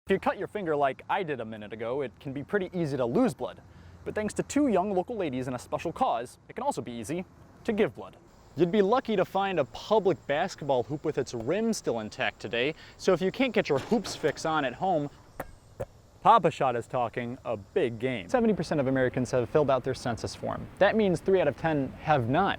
If you cut your finger like I did a minute ago, it can be pretty easy to lose blood. But thanks to two young local ladies and a special cause, it can also be easy to give blood. You'd be lucky to find a public basketball hoop with its rim still intact today. So if you can't get your hoops fix on at home, Papa Shot is talking a big game. 70% of Americans have filled out their census form. That means 3 out of 10 have not.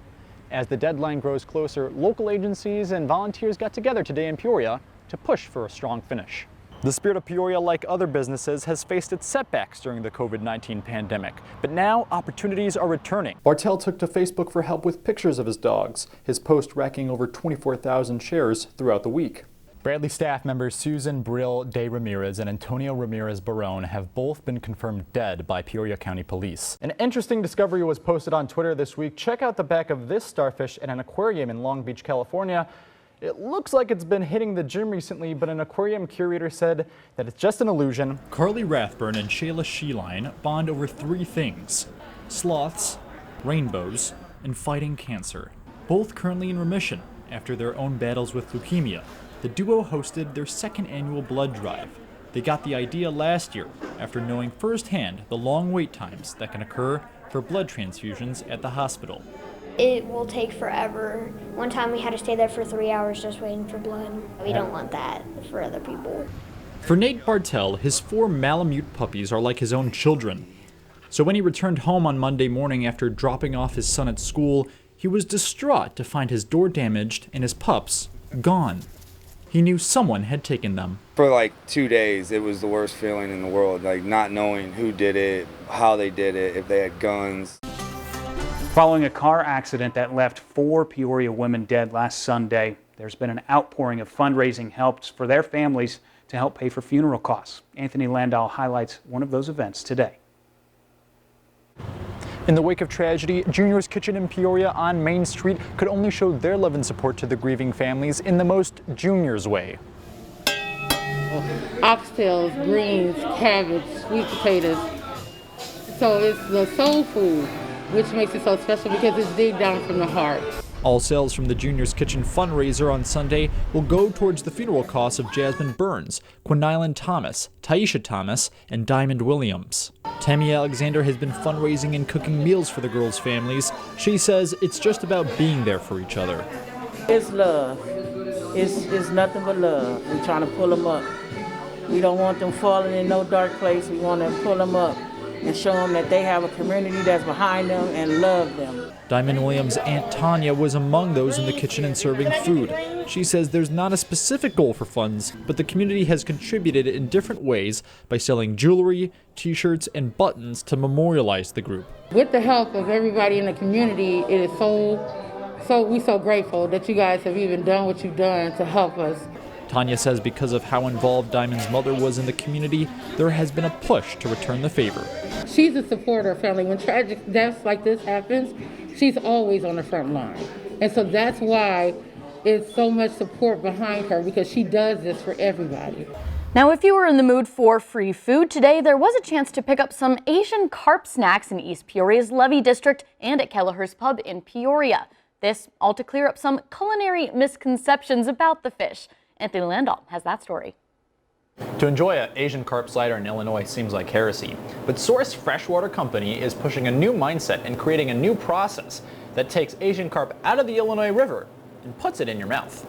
As the deadline grows closer, local agencies and volunteers got together today in Peoria to push for a strong finish. The Spirit of Peoria, like other businesses, has faced its setbacks during the COVID-19 pandemic, but now opportunities are returning. Bartell took to Facebook for help with pictures of his dogs, his post racking over 24,000 shares throughout the week. Bradley staff members Susan Brill de Ramirez and Antonio Ramirez Barone have both been confirmed dead by Peoria County Police. An interesting discovery was posted on Twitter this week. Check out the back of this starfish at an aquarium in Long Beach, California. It looks like it's been hitting the gym recently, but an aquarium curator said that it's just an illusion. Carly Rathburn and Shayla Sheeline bond over 3 things: sloths, rainbows, and fighting cancer. Both currently in remission after their own battles with leukemia. The duo hosted their 2nd annual blood drive. They got the idea last year after knowing firsthand the long wait times that can occur for blood transfusions at the hospital. It will take forever. One time we had to stay there for 3 hours just waiting for blood. We don't want that for other people. For Nate Bartell, his 4 Malamute puppies are like his own children. So when he returned home on Monday morning after dropping off his son at school, he was distraught to find his door damaged and his pups gone. He knew someone had taken them. For like 2 days, it was the worst feeling in the world, like not knowing who did it, how they did it, if they had guns. Following a car accident that left 4 Peoria women dead last Sunday, there's been an outpouring of fundraising helps for their families to help pay for funeral costs. Anthony Landahl highlights one of those events today. In the wake of tragedy, Junior's Kitchen in Peoria on Main Street could only show their love and support to the grieving families in the most Junior's way. Oxtails, greens, cabbage, sweet potatoes. So it's the soul food, which makes it so special because it's deep down from the heart. All sales from the Junior's Kitchen fundraiser on Sunday will go towards the funeral costs of Jasmine Burns, Quindylan Thomas, Taisha Thomas, and Diamond Williams. Tammy Alexander has been fundraising and cooking meals for the girls' families. She says it's just about being there for each other. It's love. It's nothing but love. We're trying to pull them up. We don't want them falling in no dark place. We want to pull them up and show them that they have a community that's behind them and love them. Diamond Williams' Aunt Tanya was among those in the kitchen and serving food. She says there's not a specific goal for funds, but the community has contributed in different ways by selling jewelry, t-shirts, and buttons to memorialize the group. With the help of everybody in the community, it is we're so grateful that you guys have even done what you've done to help us. Tanya says because of how involved Diamond's mother was in the community, there has been a push to return the favor. She's a supporter of family. When tragic deaths like this happens, she's always on the front line. And so that's why it's so much support behind her, because she does this for everybody. Now, if you were in the mood for free food today, there was a chance to pick up some Asian carp snacks in East Peoria's Levy District and at Kelleher's Pub in Peoria. This all to clear up some culinary misconceptions about the fish. Anthony Landahl has that story. To enjoy an Asian carp slider in Illinois seems like heresy, but Source Freshwater Company is pushing a new mindset and creating a new process that takes Asian carp out of the Illinois River and puts it in your mouth.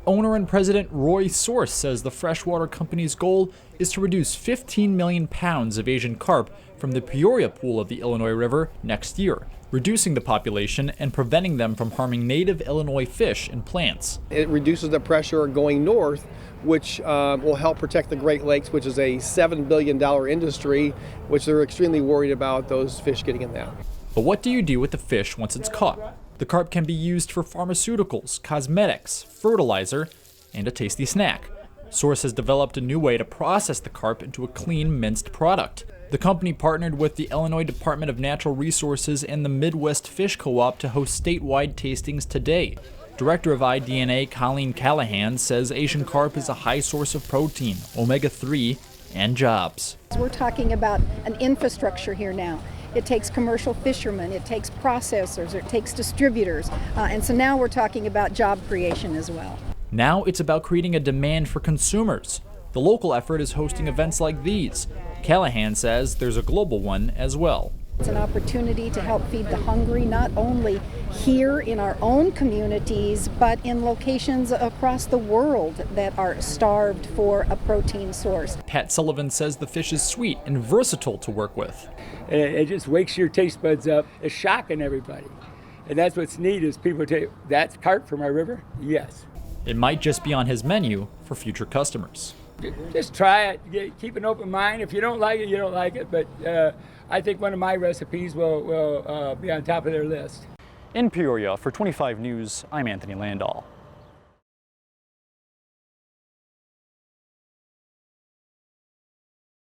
Owner and President Roy Source says the Freshwater Company's goal is to reduce 15 million pounds of Asian carp from the Peoria pool of the Illinois River next year, reducing the population and preventing them from harming native Illinois fish and plants. It reduces the pressure going north, which will help protect the Great Lakes, which is a $7 billion industry, which they're extremely worried about those fish getting in there. But what do you do with the fish once it's caught? The carp can be used for pharmaceuticals, cosmetics, fertilizer, and a tasty snack. Source has developed a new way to process the carp into a clean, minced product. The company partnered with the Illinois Department of Natural Resources and the Midwest Fish Co-op to host statewide tastings today. Director of iDNA Colleen Callahan says Asian carp is a high source of protein, omega-3, and jobs. We're talking about an infrastructure here now. It takes commercial fishermen, it takes processors, it takes distributors, and so now we're talking about job creation as well. Now it's about creating a demand for consumers. The local effort is hosting events like these. Callahan says there's a global one as well. It's an opportunity to help feed the hungry, not only here in our own communities, but in locations across the world that are starved for a protein source. Pat Sullivan says the fish is sweet and versatile to work with. It just wakes your taste buds up. It's shocking everybody. And that's what's neat is people take, that's carp from our river? Yes. It might just be on his menu for future customers. Just try it. Keep an open mind. If you don't like it, you don't like it. But I think one of my recipes will be on top of their list. In Peoria, for 25 News, I'm Anthony Landahl.